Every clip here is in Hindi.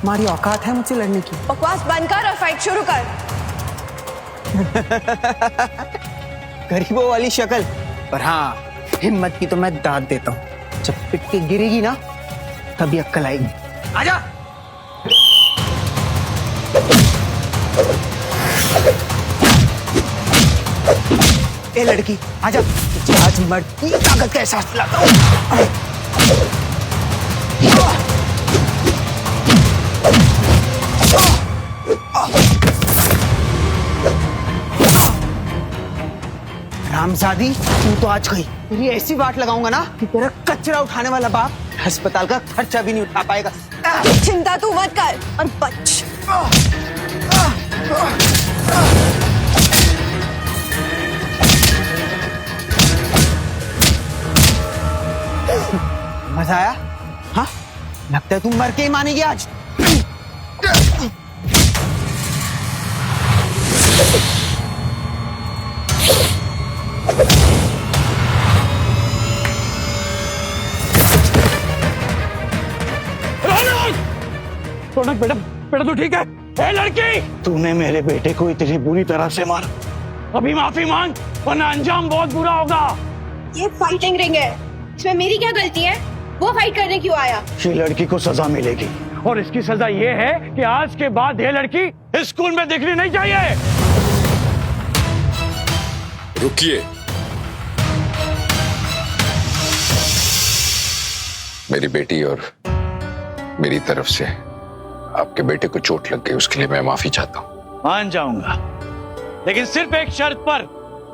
तुम्हारी औकात है मुझसे लड़ने की? बकवास बंद कर और फाइट शुरू कर। गरीबों वाली शक्ल, पर हाँ हिम्मत की तो मैं दाद देता हूँ। जब पिट के गिरेगी ना तभी अक्कल आएगी। आजा। ए लड़की आजा, तुझे आज मर्द की ताकत का एहसास दिलाता हूँ। रामजादी तू तो आज गई, तेरी ऐसी वाट लगाऊंगा ना कि तेरा कचरा उठाने वाला बाप अस्पताल का खर्चा भी नहीं उठा पाएगा। चिंता तू मत कर और बच। मजा आया? हाँ, लगता है तुम मर के ही मानेगी आज। रौनक बेटा, बेटा तू ठीक है? ए लड़की, तूने मेरे बेटे को इतनी बुरी तरह से मारा, अभी माफी मांग वरना अंजाम बहुत बुरा होगा। ये फाइटिंग रिंग है, इसमें मेरी क्या गलती है? वो फाइट करने क्यों आया? ये लड़की को सजा मिलेगी और इसकी सजा ये है कि आज के बाद ये लड़की इस स्कूल में दिखनी नहीं चाहिए। रुकिए, मेरी बेटी और मेरी तरफ से आपके बेटे को चोट लग गई, उसके लिए मैं माफी चाहता हूँ। मान जाऊंगा, लेकिन सिर्फ एक शर्त पर।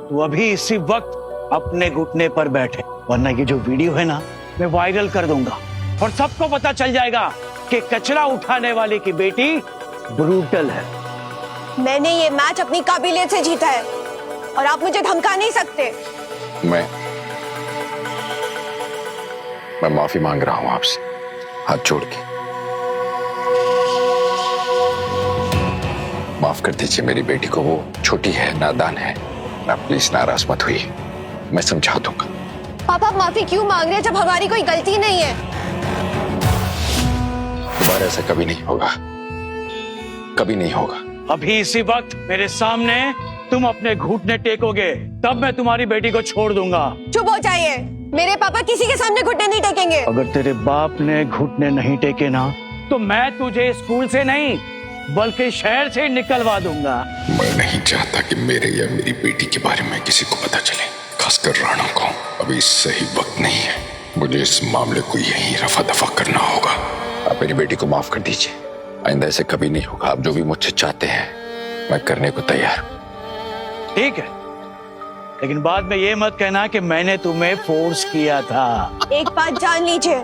तू अभी इसी वक्त अपने घुटने पर बैठे, वरना ये जो वीडियो है ना मैं वायरल कर दूंगा और सबको पता चल जाएगा कि कचरा उठाने वाले की बेटी ब्रूटल है। मैंने ये मैच अपनी काबिलियत से जीता है और आप मुझे धमका नहीं सकते। मैं माफी मांग रहा हूं आपसे, हाथ जोड़ के। माफ कर दीजिए मेरी बेटी को, वो छोटी है, नादान है। ना प्लीज नाराज मत हुई, मैं समझा दूंगा। पापा माफी क्यों मांग रहे हैं जब हमारी कोई गलती नहीं है? दोबारा ऐसा कभी नहीं होगा, कभी नहीं होगा। अभी इसी वक्त मेरे सामने तुम अपने घुटने टेकोगे, तब मैं तुम्हारी बेटी को छोड़ दूंगा। चुप हो जाइए, मेरे पापा किसी के सामने घुटने नहीं टेकेंगे। अगर तेरे बाप ने घुटने नहीं टेके ना, तो मैं तुझे स्कूल से नहीं बल्कि शहर से निकलवा दूंगा। मैं नहीं चाहता कि मेरे या मेरी बेटी के बारे में किसी को पता चले, खासकर राणा को। अभी सही वक्त नहीं है, मुझे इस मामले को यहीं रफा दफा करना होगा। आप मेरी बेटी को माफ कर दीजिए, आइंदा ऐसे कभी नहीं होगा। आप जो भी मुझसे चाहते हैं मैं करने को तैयार हूं। ठीक है, लेकिन बाद में ये मत कहना कि मैंने तुम्हें फोर्स किया था। एक बात जान लीजिए,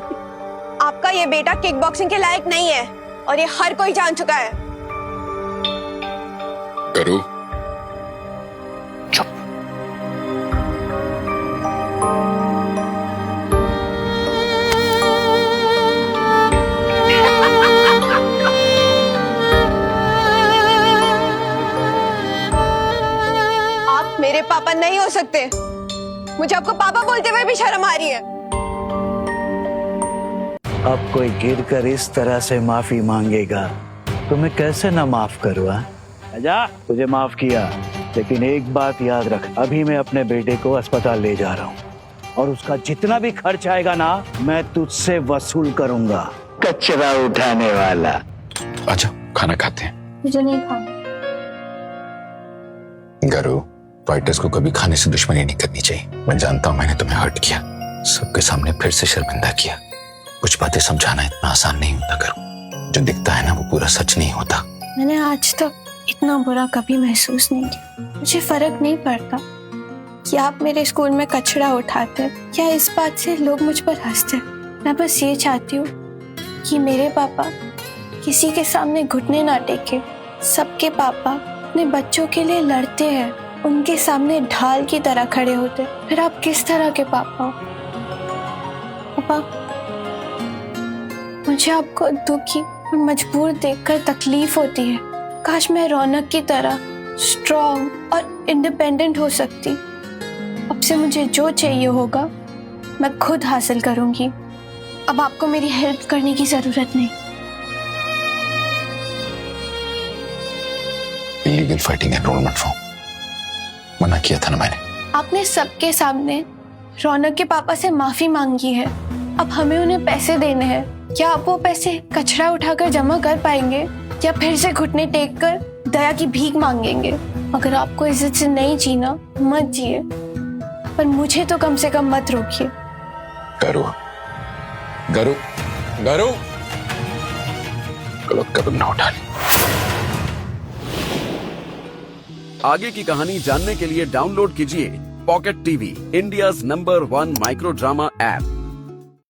आपका ये बेटा किक बॉक्सिंग के लायक नहीं है और ये हर कोई जान चुका है। करो चुप। आप मेरे पापा नहीं हो सकते। मुझे आपको पापा बोलते हुए भी शर्म आ रही है। अब कोई गिरकर इस तरह से माफी मांगेगा तो मैं कैसे ना माफ करूँ? आजा, तुझे माफ किया, लेकिन एक बात याद रख, अभी मैं अपने बेटे को अस्पताल ले जा रहा हूँ और उसका जितना भी खर्च आएगा ना मैं तुझसे वसूल करूंगा। कचरा उठाने वाला। अच्छा, खाना खाते हैं? मुझे नहीं खाना। गरु, फाइटर्स को कभी खाने से दुश्मनी नहीं करनी चाहिए। मैं जानता हूँ मैंने तुम्हें हर्ट किया, सबके सामने फिर से शर्मिंदा किया। कुछ बातें समझाना इतना आसान नहीं होता गरु, जो दिखता है ना वो पूरा सच नहीं होता। मैंने आज तक इतना बुरा कभी महसूस नहीं किया। मुझे फर्क नहीं पड़ता कि आप मेरे स्कूल में कचरा उठाते या इस बात से लोग मुझ पर हंसते। मैं बस ये चाहती हूँ कि मेरे पापा किसी के सामने घुटने ना टेके। सबके पापा अपने बच्चों के लिए लड़ते हैं, उनके सामने ढाल की तरह खड़े होते। फिर आप किस तरह के पापा हो? पापा, मुझे आपको दुखी और मजबूर देखकर तकलीफ होती है। काश मैं रौनक की तरह स्ट्रॉन्ग और इंडिपेंडेंट हो सकती। अब से मुझे जो चाहिए होगा मैं खुद हासिल करूंगी। अब आपको मेरी हेल्प करने की जरूरत नहीं। Illegal fighting enrolment form. मना किया था ना मैंने। आपने सबके सामने रौनक के पापा से माफी मांगी है, अब हमें उन्हें पैसे देने हैं। क्या आप वो पैसे कचरा उठाकर जमा कर पाएंगे या फिर से घुटने टेक कर दया की भीख मांगेंगे? अगर आपको इज्जत से नहीं जीना मत जिए, पर मुझे तो कम से कम मत रोकिए। गरु गरु गरु गलत कदम ना उठानी। आगे की कहानी जानने के लिए डाउनलोड कीजिए pocket TV, India's number 1 micro drama app.